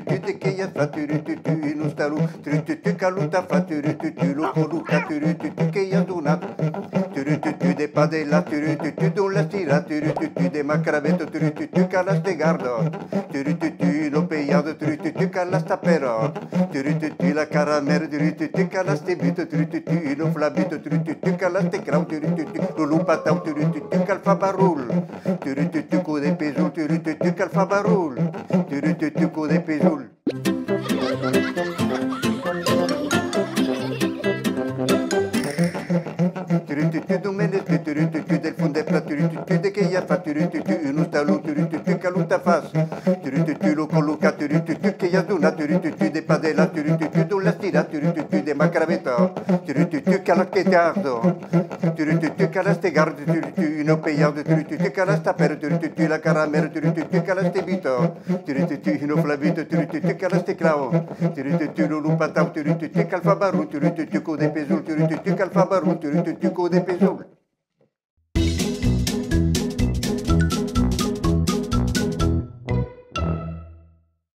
de che ya fa non sta lu caluta fa lo coluca che ya dona de padella don la tira de macravetto calaste gardo lo peiado calasta però la caramera calaste bito lo flabito calaste crau lo lupatau calfabarul cu de pesul calfabarul cu de pesul del funde de che ya fa uno stalu caluta fas lo coloca che ya dona de padella do la stira de macraveta calaste gardo calaste gardo no peiado calasta per la caramera calaste bito no flavito calaste clavo lo lupatau calfabaru cu de pesul calfabaru cu de pesul